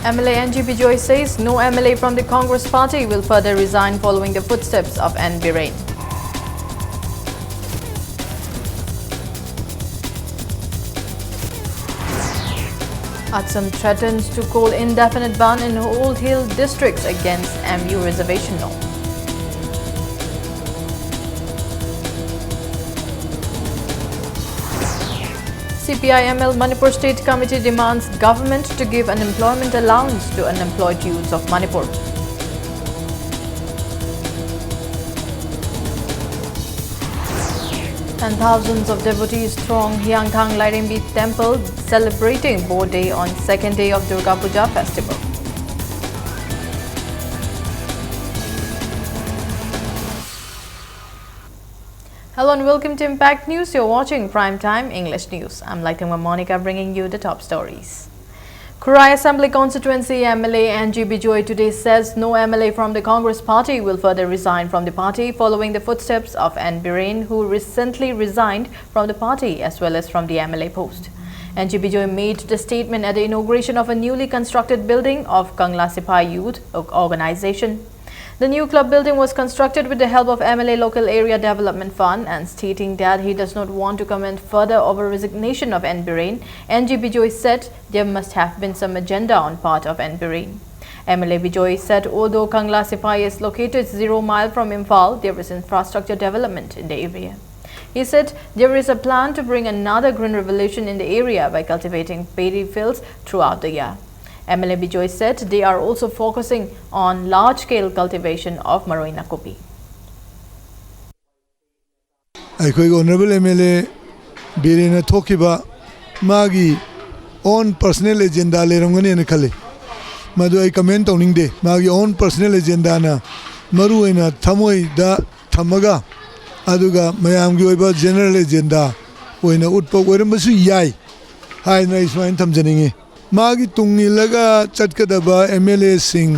MLA NGP Joy says no MLA from the Congress party will further resign following the footsteps of N. Biren. Atsum threatens to call indefinite ban in Old Hill districts against MU reservation law. CPI-ML Manipur State Committee demands government to give unemployment allowance to unemployed youths of Manipur. And thousands of devotees throng Hyangthang Lairimbi temple celebrating Bo Day on second day of Durga Puja festival. Hello and welcome to Impact News. You're watching Primetime English News. I'm Laitama Monica bringing you the top stories. Kurai Assembly Constituency MLA NGP Joy today says no MLA from the Congress party will further resign from the party following the footsteps of N. Biren, who recently resigned from the party as well as from the MLA post. NGP Joy made the statement at the inauguration of a newly constructed building of Kangla Sipai Youth Organization. The new club building was constructed with the help of MLA Local Area Development Fund, and stating that he does not want to comment further over resignation of N. Biren, NGP Joy said there must have been some agenda on part of N. Biren. MLA Bijoy said although Kangla Sipai is located 0 miles from Imphal, there is infrastructure development in the area. He said there is a plan to bring another green revolution in the area by cultivating paddy fields throughout the year. MLA Bijoy said they are also focusing on large-scale cultivation of Maroina Kopi. Honorable MLA Biren Tokiba Magi own personal agenda lerongani and Kale. Madu I comment on de Magi own personal agenda na Maruina Tamoi da Tamaga Aduga Mayam general agenda when a Utpo Weremasu Yai. Hi, nice fine Tamjaningi. Magi tungi laga chatkadaba MLA Singh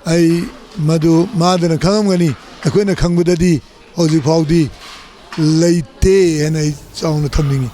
ai madu madana khamgani akoina khangbudadi hoji phawdi leite and I sound thamningi.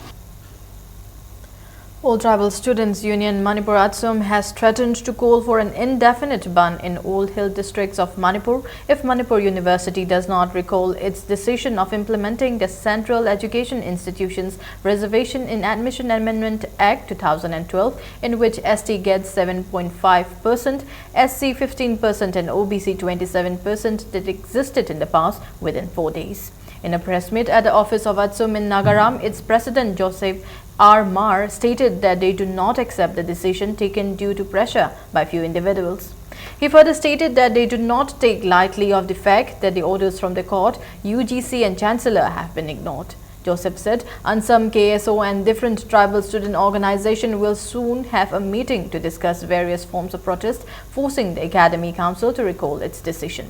All Tribal Students Union Manipur Atsum has threatened to call for an indefinite ban in Old Hill districts of Manipur if Manipur University does not recall its decision of implementing the Central Education Institutions Reservation in Admission Amendment Act 2012, in which ST gets 7.5%, SC 15% and OBC 27% that existed in the past within 4 days. In a press meet at the office of Atsum in Nagaram, its president Joseph R. Mar stated that they do not accept the decision taken due to pressure by few individuals. He further stated that they do not take lightly of the fact that the orders from the court, UGC and Chancellor have been ignored. Joseph said Ansam, KSO and different tribal student organizations will soon have a meeting to discuss various forms of protest, forcing the Academy Council to recall its decision.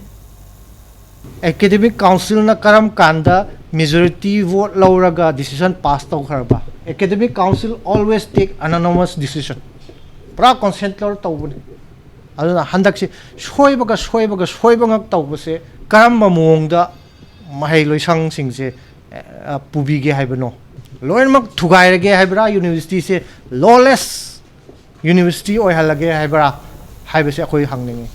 Academic Council na karam kanda majority vote lauraga decision passed tau kharba. Academic Council always take anonymous decision. Pra consent laur tau bune. Aduna handak si shoibaga ngak tau base karam mamong da mahai loisang singse pubige haibano. Loin mak thugai rage haibra university se lawless university oi halage haibra haibase akoi hangningi.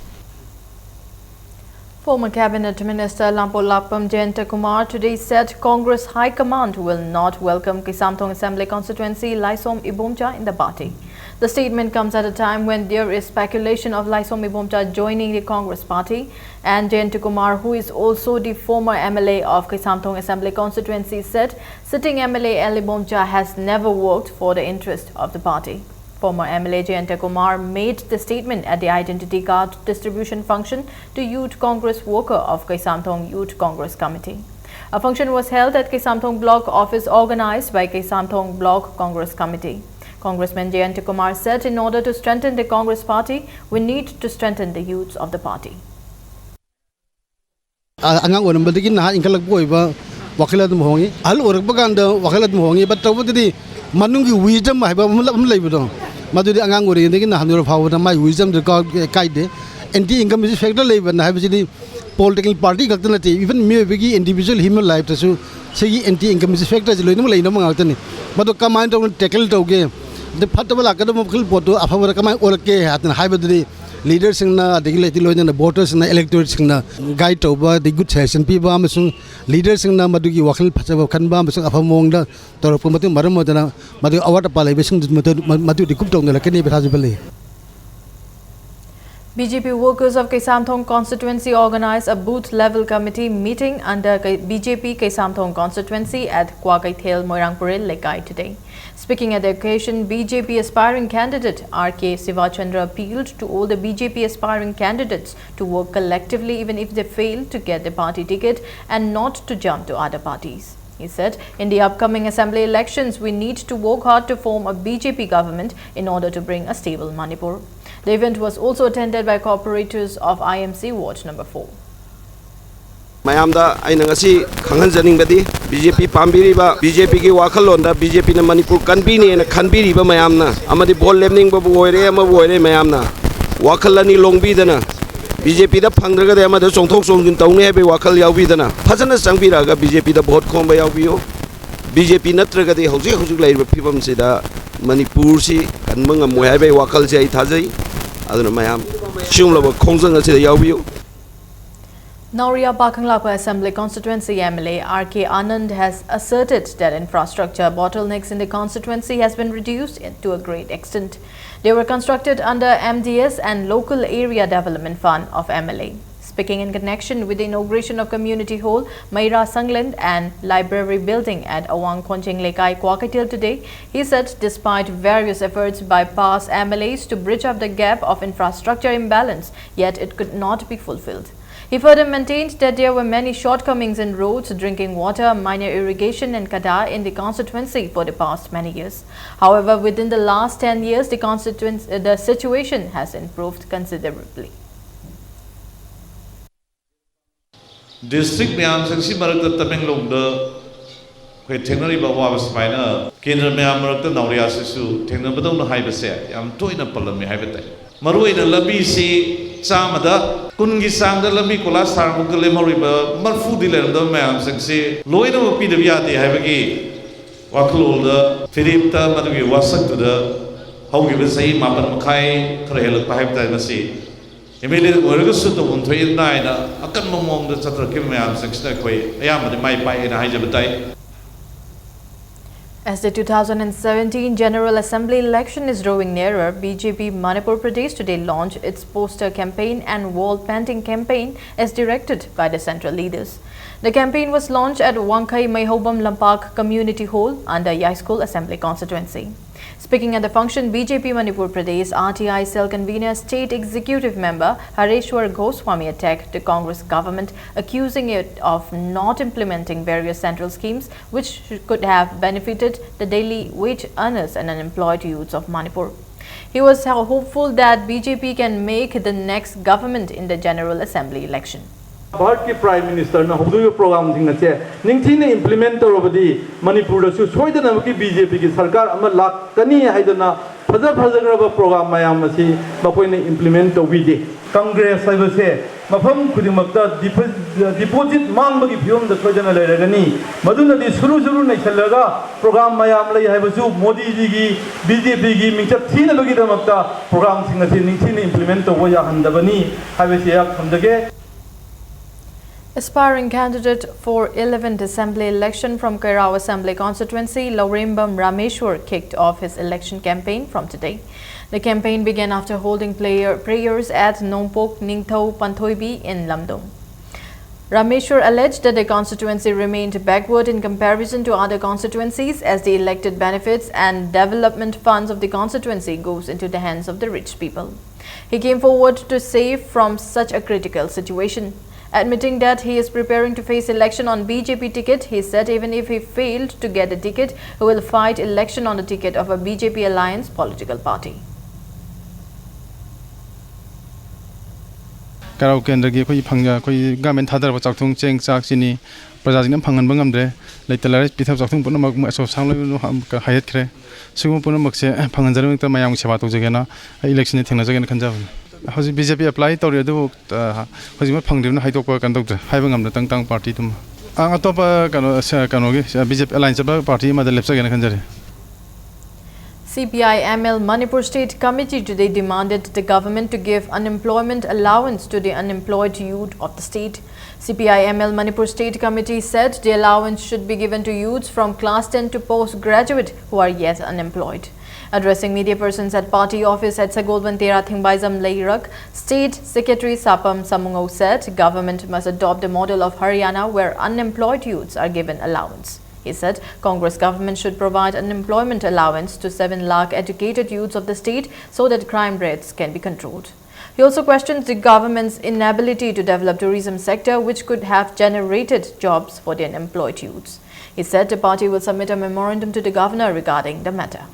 Former Cabinet Minister Lampo Lapam Jayanta Kumar today said Congress High Command will not welcome Kisamthong Assembly Constituency Laisom Ibomcha in the party. The statement comes at a time when there is speculation of Laisom Ibomcha joining the Congress party, and Jayanta Kumar, who is also the former MLA of Kisamthong Assembly Constituency, said sitting MLA El Ibomcha has never worked for the interest of the party. Former MLA Jayanta Kumar made the statement at the identity card distribution function to Youth Congress worker of Kisamthong Youth Congress Committee. A function was held at Kisamthong Block office organized by Kisamthong Block Congress Committee. Congressman Jayanta Kumar said in order to strengthen the Congress party, we need to strengthen the youths of the party. Angang orang berdiri nah ingkar lagi ba wakilat mohongi, al orang baganda wakilat mohongi, but tahu tadi manungi wisdom mah ba mulai betul. Maduri angang orang ini nah handur power nama wisdom dekat kaide, anti income is factor level nah jadi political party kat nanti even me bagi individual human life tu segi anti income is factor jadi ini mulai nama ngalten ni. Madu kamain tu tackle tu ke ꯗ ꯐꯠꯇꯕ ꯂꯥꯛꯀꯗꯕ ꯃꯈꯜ ꯄꯣꯠꯇꯨ ꯑꯐꯕꯗ ꯀꯃꯥꯏꯅ ꯑꯣꯜꯂꯛꯀꯦ ꯍꯥꯏꯗꯅ ꯍꯥꯏꯕꯗꯨꯗꯤ ꯂꯤꯗꯔꯁꯤꯡꯅ ꯑꯗꯒꯤ ꯂꯩꯇꯤ ꯂꯣꯏꯅꯅ ꯚꯣꯇꯔꯁꯤꯡꯅ ꯏꯂꯦꯛꯇꯣꯔꯦꯠꯁꯤꯡꯅ ꯒꯥꯏꯗ ꯇꯧꯕ ꯑꯗꯒꯤ ꯒꯨꯗ ꯁꯖꯦꯁꯟ ꯄꯤꯕ ꯑꯃꯁꯨꯡ ꯂꯤꯗꯔꯁꯤꯡꯅ ꯃꯗꯨꯒꯤ ꯋꯥꯈꯜ ꯐꯖꯕ ꯈꯟꯕ ꯑꯃꯁꯨꯡ ꯑꯐꯕ ꯃꯑꯣꯡꯗ ꯇꯧꯔꯛꯄ ꯃꯇꯨꯡ ꯃꯔꯝ ꯑꯣꯏꯗꯨꯅ ꯃꯗꯨ ꯑꯋꯥꯠ ꯑꯄꯥ ꯂꯩꯕꯁꯤꯡꯗꯨ ꯃꯗꯨꯗꯤ ꯀꯨꯞ ꯇꯧꯅꯔꯛꯀꯅꯤ ꯊꯥꯖꯕ ꯂꯩ. BJP workers of Kesamthong constituency organized a booth-level committee meeting under BJP Kesamthong constituency at Kwakaithel, Moirangpuril, Lekai today. Speaking at the occasion, BJP aspiring candidate R.K. Sivachandra appealed to all the BJP aspiring candidates to work collectively even if they fail to get the party ticket and not to jump to other parties. He said, in the upcoming assembly elections, we need to work hard to form a BJP government in order to bring a stable Manipur. The event was also attended by corporators of IMC Ward number 4. mayamda aina ngasi khangan janing badi BJP pambiri ba BJP ki wakhalon da BJP na Manipur kanbini na khanbiri ba mayamna amadi bol lemning ba boire ama boire mayamna wakhalani longbi dana BJP da phangdraga da ama da songthok songjin tawne hebe wakhal yawbi dana phajana sangbira ga BJP da vote khomba yawbiyo BJP natraga de hojik lai ba phibam se da Manipur si kanmang amoy hebe wakhal se ai thajai aduna mayam chungla ba khongjang se yawbiyo. Nauria Pakanglapa Assembly Constituency MLA R.K. Anand has asserted that infrastructure bottlenecks in the constituency has been reduced to a great extent. They were constructed under MDS and Local Area Development Fund of MLA. Speaking in connection with the inauguration of Community Hall, Maira Sangland and Library Building at Awang Konching Lekai, Kwakaithel today, he said despite various efforts by past MLAs to bridge up the gap of infrastructure imbalance, yet it could not be fulfilled. He further maintained that there were many shortcomings in roads, drinking water, minor irrigation and kada in the constituency for the past many years. However, within the last 10 years, the situation has improved considerably. District Mayam Sangsi Marakta Tamenglong the Technari Bawa Spina, Kendra Mayam Marakta Nauria Sisu, Technabadon Hibase, Yam Toina Palami Habita. Marui the Labi si Samada, Kungi Sanda Lami Kola Sarmukale Moriba, Marfu Dilan, the Mayam Sangsi, Loina Pidaviati Havagi, Wakul the Philipta Madavi Wasak to the Hogibasai, Mapan Makai, Krahel Pahipta Nasi. Immediately, we're going to go to 9. I can't move the Chatra Kim 6 way. I am the my pie in a hijabatai. As the 2017 General Assembly election is drawing nearer, BJP Manipur Pradesh today launched its poster campaign and wall painting campaign as directed by the central leaders. The campaign was launched at Wangkai Maihobam Lampak Community Hall under Yai School Assembly constituency. Speaking at the function, BJP Manipur Pradesh RTI Cell Convener State Executive Member Hareshwar Goswami attacked the Congress government, accusing it of not implementing various central schemes which could have benefited the daily wage earners and unemployed youths of Manipur. He was hopeful that BJP can make the next government in the General Assembly election. Bharat के prime minister ना हुदुयो programme thing नचे निंगथी ने implement तौरबदी Manipur दसु सोइदना की BJP की सरकार अमा लाक्तनी हाइदना फजरब प्रोग्राम मयाम मसी मकोइने इंप्लीमेंट तौबिदे कांग्रेस हाइबसे मफम खुदिमक्ता डिपोजिट मांगबगी फियम द सोइदना लेरगनी मदुनदी सुरु नैसलगा प्रोग्राम मयाम लई हाइबसु मोदी जी की बीजेपी की मिंचप थीनबगी दमक्ता प्रोग्राम सिंग नथि निंगथी ने इंप्लीमेंट तौबो या हंदबनी हाइबसे या खमदगे. Aspiring candidate for 11th Assembly election from Kairao Assembly constituency, Laurimbam Rameshwar kicked off his election campaign from today. The campaign began after holding prayers at Nompok Ningthau Panthoibi in Lamdong. Rameshwar alleged that the constituency remained backward in comparison to other constituencies as the elected benefits and development funds of the constituency goes into the hands of the rich people. He came forward to save from such a critical situation. Admitting that he is preparing to face election on BJP ticket, he said even if he failed to get the ticket, he will fight election on the ticket of a BJP alliance political party. Kairao Kendra gi khoi phangja khoi government thadar ba chakthung cheng chak chini praja jinam phangan bangam dre leitalare pithap chakthung pun mak so sangloi no hayat khre sugum pun mak se phangan jarung ta mayang seba to jegena election thengna jegen khanja Hoji BJP apply tawri adu hoji ma phangdim haidok pa kan dok haiba ngam tang tang party tum atopa kano gi BJP alliance ba party ma de lepsa gen khanjare. CPI-ML Manipur State Committee today demanded the government to give unemployment allowance to the unemployed youth of the state. CPI-ML Manipur State Committee said the allowance should be given to youths from class 10 to postgraduate who are yet unemployed. Addressing media persons at party office at Sagolbantera Thingbaizam Leirak, State Secretary Sapam Samungo said government must adopt the model of Haryana where unemployed youths are given allowance. He said Congress government should provide unemployment allowance to 7 lakh educated youths of the state so that crime rates can be controlled. He also questioned the government's inability to develop tourism sector which could have generated jobs for the unemployed youths. He said the party will submit a memorandum to the governor regarding the matter.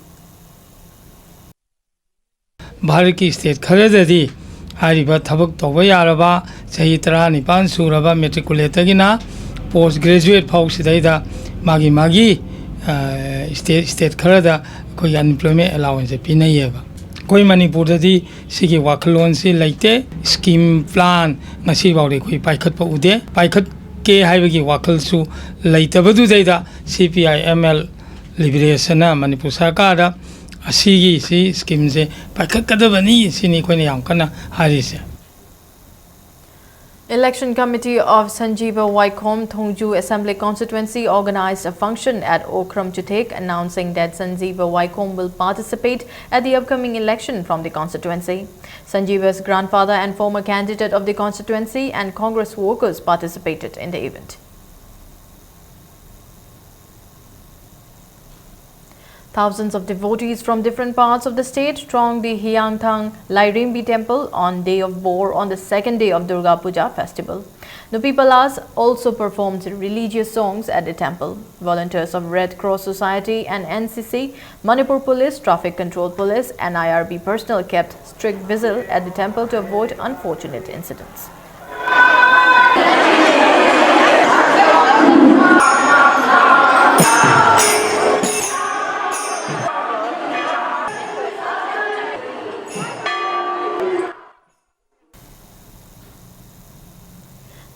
Bharat की state खरददी हारिबा थबक तौबा यारबा चही 19 सूरबा मेट्रिकुलेटरगिना post graduate फाउ सिदैदा मागी मागी state Khardah कोई unemployment allowance पिनैयेबा कोई मणिपुर ददी सिगी वाखलोन से लेते स्कीम प्लान ngasi बाउरे कोई पाइखत प उदे पाइखत के हाइबगी वाखलसु लेतबदु दैदा CPI-ML लिबरेशन मणिपुर सरकार scheme se paikakadabani sini koina yam kana harise. Election Committee of Sanjeeva Waikom Thongju Assembly Constituency organized a function at Okram Chutek announcing that Sanjeeva Waikom will participate at the upcoming election from the constituency. Sanjeeva's grandfather and former candidate of the constituency and Congress workers participated in the event. Thousands of devotees from different parts of the state thronged the Hyangthang Lairimbi temple on Day of Boar on the second day of Durga Puja festival. The Pipalas also performed religious songs at the temple. Volunteers of Red Cross Society and NCC, Manipur Police, Traffic Control Police and IRB personnel kept strict vigil at the temple to avoid unfortunate incidents.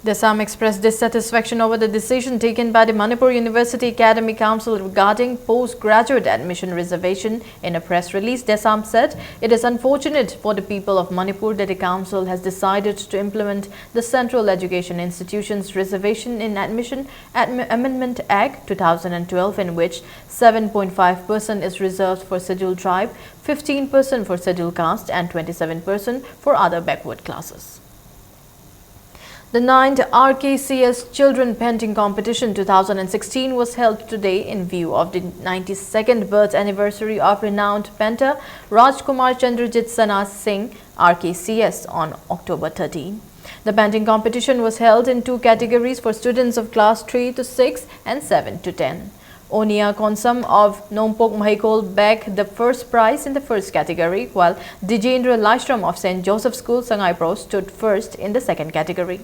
Desam expressed dissatisfaction over the decision taken by the Manipur University Academic Council regarding postgraduate admission reservation. In a press release, Desam said it is unfortunate for the people of Manipur that the council has decided to implement the Central Education Institutions Reservation in Admission Amendment Act 2012 in which 7.5% is reserved for scheduled tribe, 15% for scheduled caste and 27% for other backward classes. The 9th RKCS Children Painting Competition 2016 was held today in view of the 92nd birth anniversary of renowned painter Rajkumar Chandrajit Sana Singh RKCS on October 13. The painting competition was held in 2 categories for students of class 3 to 6 and 7 to 10. Onia Konsam of Nompok Mahikol bagged the first prize in the first category, while Dijendra Lashram of St. Joseph School, Sangaipro stood first in the second category.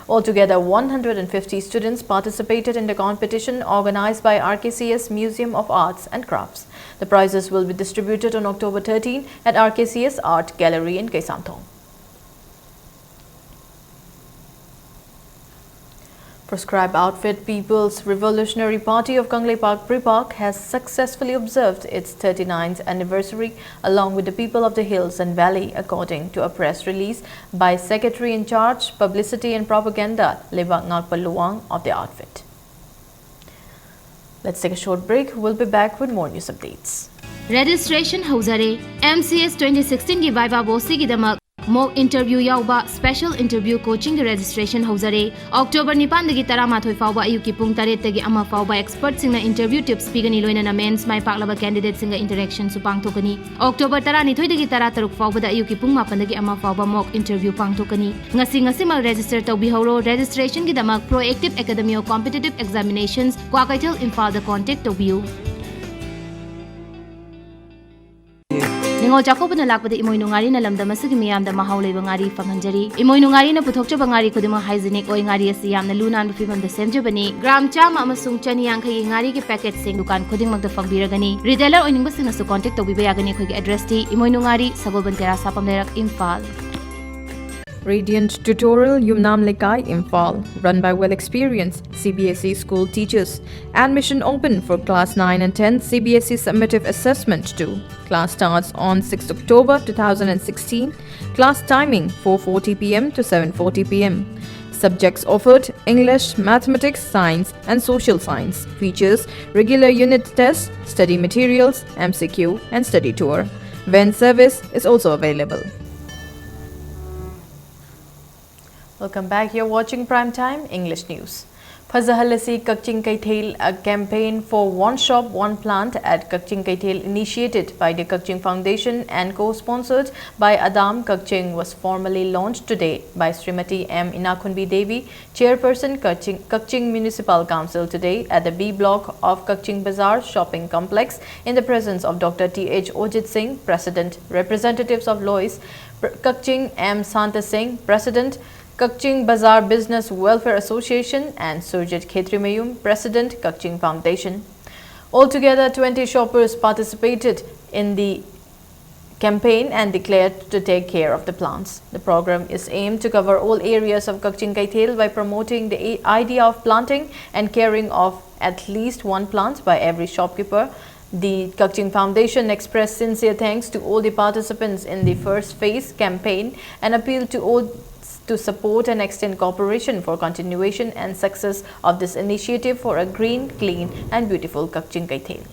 Altogether, 150 students participated in the competition organized by RKCS Museum of Arts and Crafts. The prizes will be distributed on October 13 at RKCS Art Gallery in Kaisamthong. Proscribed outfit People's Revolutionary Party of Kangleipak Pripak has successfully observed its 39th anniversary along with the people of the hills and valley, according to a press release by Secretary in Charge, Publicity and Propaganda, Lebak Ngakpaluang of the outfit. Let's take a short break. We'll be back with more news updates. Registration Hauzare MCS 2016 की viva बोसी की दमक mock interview yauba special interview coaching की registration Hauzare October 9 दगी 13 फाउबा अयुकी पुंग 8 दगी अमा फाउबा expert सिंगना interview tips पिगनी लोइना mains माइ पाकलबा candidate सिंगा interaction सु पांगथोकनी October 12 दगी 13 फाउबा अयुकी पुंग 9 दगी अमा फाउबा mock interview पांगथोकनी ngasi mal register tawbihoro registration की दमक proactive academy of competitive examinations Kwakaitel Imphal the contact tawbiu Ningo Jakobana Lakpada Imoinungari Nalamda Masakimiam the Mahaule Bangari Fanganjari, Imoinungari Putocha Bangari Kudima Hygienic Oingari Siam the Lunan Film the Senjabani, Gram Cham Amasung Chani Yanka Yingari packet Singukan Kudim the Fangbiragani, retailer Oningus to contact the Bibayagani address T, Imoinungari, Sabobantera Sapam Imphal. Radiant Tutorial Yumnam Lekai Imphal, run by well-experienced CBSE school teachers. Admission open for Class 9 and 10 CBSE Summative Assessment 2. Class starts on 6 October 2016. Class timing 4:40 p.m. to 7:40 p.m. Subjects offered: English, Mathematics, Science and Social Science. Features: regular unit tests, study materials, MCQ and study tour. Van service is also available. Welcome back. You're watching Primetime English News. Phazahalasi Kakching Kaithel, a campaign for one shop, one plant at Kakching Kaithel initiated by the Kakching Foundation and co-sponsored by Adam Kakching was formally launched today by Srimati M. Inakunbi Devi, Chairperson Kakching Municipal Council today at the B block of Kakching Bazaar Shopping Complex in the presence of Dr. T.H. Ojit Singh, President, representatives of Lois, Kakching M. Santa Singh, President, Kakching Bazaar Business Welfare Association and Surjit Khetrimayum, President, Kakching Foundation. Altogether, 20 shoppers participated in the campaign and declared to take care of the plants. The program is aimed to cover all areas of Kakching Kaithel by promoting the idea of planting and caring of at least one plant by every shopkeeper. The Kakching Foundation expressed sincere thanks to all the participants in the first phase campaign and appealed to all to support and extend cooperation for continuation and success of this initiative for a green, clean and beautiful Kakching Kaithel.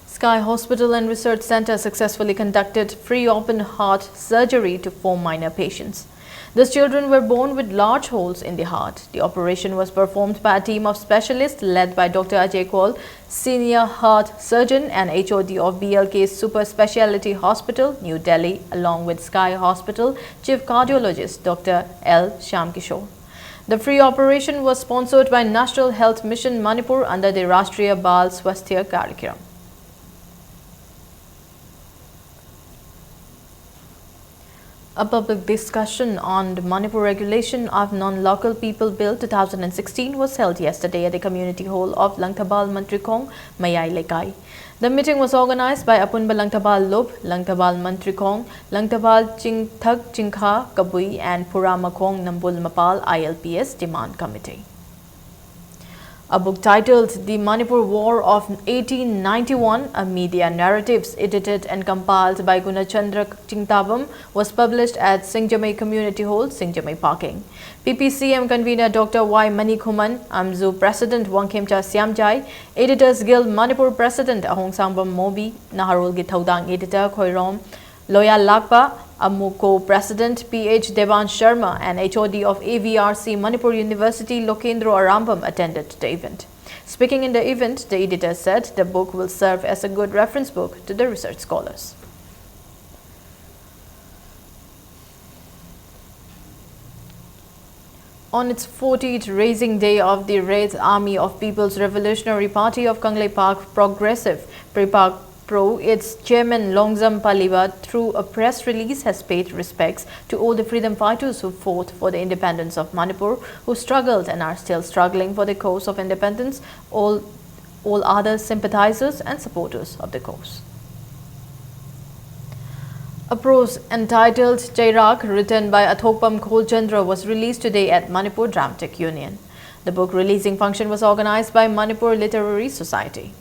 Sky Hospital and Research Center successfully conducted free open heart surgery to 4 minor patients. These children were born with large holes in the heart. The operation was performed by a team of specialists led by Dr. Ajay Kaul, Senior Heart Surgeon and HOD of BLK Super Speciality Hospital, New Delhi, along with Sky Hospital Chief Cardiologist Dr. L. Shyamkishore. The free operation was sponsored by National Health Mission Manipur under the Rashtriya Bal Swasthya Karyakram. A public discussion on the Manipur Regulation of Non-Local People Bill 2016 was held yesterday at the Community Hall of Langthabal Mantrikong, Mayai Lekai. The meeting was organized by Apunba Langthabal Lob, Langthabal Mantrikong, Langthabal Chingthak Chingkha Kabui and Puramakong Nambul Mapal ILPS Demand Committee. A book titled The Manipur War of 1891, a media narratives edited and compiled by Gunachandra Chingtabam was published at Singjamai Community Hall, Singjamai Parking. PPCM convener Dr. Y. Manikhuman, AMZU President Wangkhemcha Siamjai, Editors Guild Manipur President Ahong Sangbam Mobi, Naharul Githaudang Editor Khoirom, Loya Lakpa, Amuko President P.H. Devan Sharma and HOD of AVRC Manipur University Lokendro Arambam attended the event. Speaking in the event, the editor said the book will serve as a good reference book to the research scholars. On its 40th raising day of the Red Army of People's Revolutionary Party of Kanglei Park Progressive, Pripak Pro, its chairman Longzam Paliba, through a press release, has paid respects to all the freedom fighters who fought for the independence of Manipur, who struggled and are still struggling for the cause of independence, all other sympathizers and supporters of the cause. A prose entitled Chairak, written by Athokpam Kholchandra, was released today at Manipur Dramatic Union. The book releasing function was organized by Manipur Literary Society.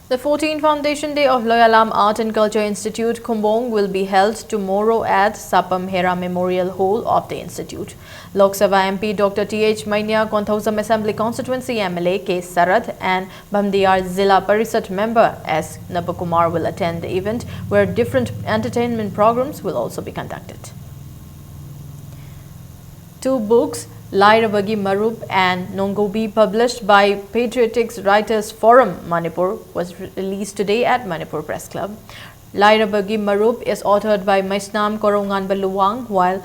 The 14th Foundation Day of Loyalam Art and Culture Institute, Khumbong, will be held tomorrow at Sapam Hera Memorial Hall of the Institute. Lok Sabha MP Dr. T.H. Mainya, Konthausam Assembly Constituency MLA K. Sarath and Bhamdiyar Zilla Parisat member S. Nabakumar will attend the event, where different entertainment programs will also be conducted. 2 books, Lairabagi Marup and Nongobi, published by Patriotics Writers Forum Manipur, was released today at Manipur Press Club. Lairabagi Marup is authored by Maisnam Korongan Baluwang, while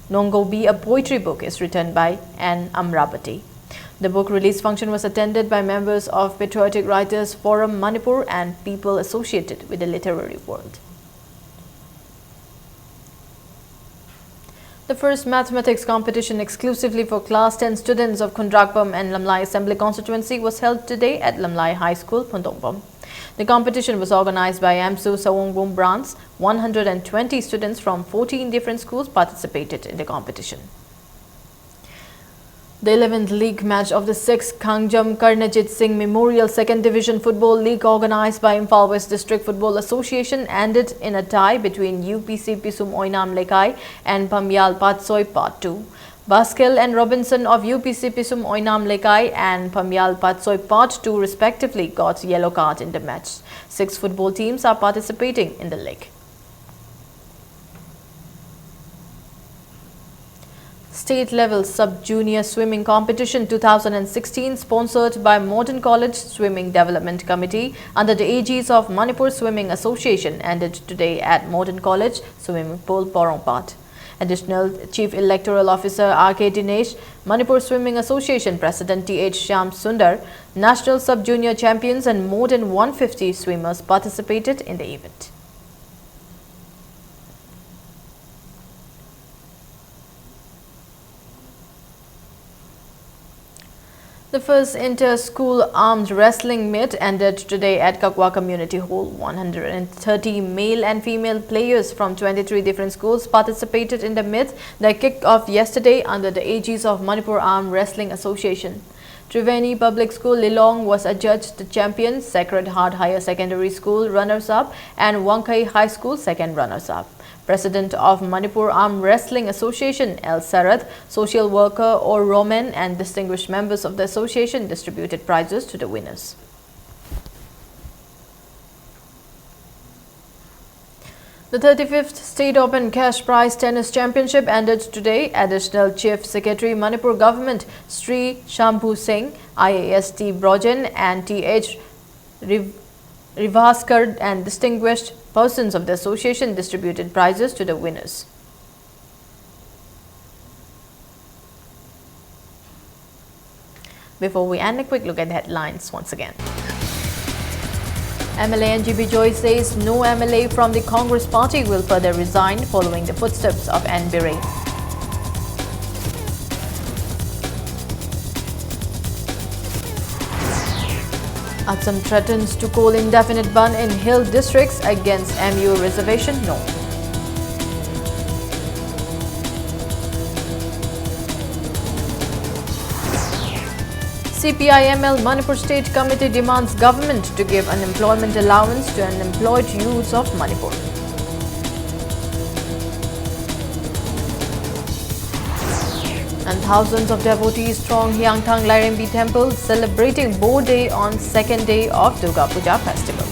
Nongobi, a poetry book, is written by N. Amravati. The book release function was attended by members of Patriotic Writers Forum Manipur and people associated with the literary world. The first mathematics competition exclusively for Class 10 students of Khundrakbam and Lamlai Assembly constituency was held today at Lamlai High School, Phunthongpam. The competition was organized by AMSU Sawongbom branch. 120 students from 14 different schools participated in the competition. The 11th league match of the 6th Khangjam Karnajit Singh Memorial 2nd Division Football League organized by Imphal West District Football Association ended in a tie between UPC Pisum Oinam Lekai and Pamyal Patsoi Part 2. Baskell and Robinson of UPC Pisum Oinam Lekai and Pamyal Patsoi Part 2 respectively got yellow card in the match. 6 football teams are participating in the league. State level sub-junior swimming competition 2016 sponsored by Modern College Swimming Development Committee under the aegis of Manipur Swimming Association ended today at Modern College Swimming Pool, Porongpat. Additional Chief Electoral Officer R.K. Dinesh, Manipur Swimming Association President T.H. Shyam Sundar, national sub-junior champions and more than 150 swimmers participated in the event. The first inter-school armed wrestling meet ended today at Kakwa Community Hall. 130 male and female players from 23 different schools participated in the meet that kicked off yesterday under the aegis of Manipur Armed Wrestling Association. Triveni Public School Lilong was adjudged champion, Sacred Heart Higher Secondary School runners-up and Wangkai High School second runners-up. President of Manipur Armed Wrestling Association L. Sarath, social worker or Roman and distinguished members of the association distributed prizes to the winners. The 35th State Open Cash Prize Tennis Championship ended today. Additional Chief Secretary Manipur Government Sri Shambhu Singh, IAST Brojan and T.H. Rivaskar and distinguished persons of the association distributed prizes to the winners. Before we end, a quick look at the headlines once again. MLA NGB Joy says no MLA from the Congress party will further resign following the footsteps of N. Biray. Assam threatens to call indefinite ban in hill districts against MU reservation no. CPI-ML Manipur State Committee demands government to give unemployment allowance to unemployed youths of Manipur. And thousands of devotees throng Hyangthang Lairembi Temple celebrating Bo Day on second day of Durga Puja festival.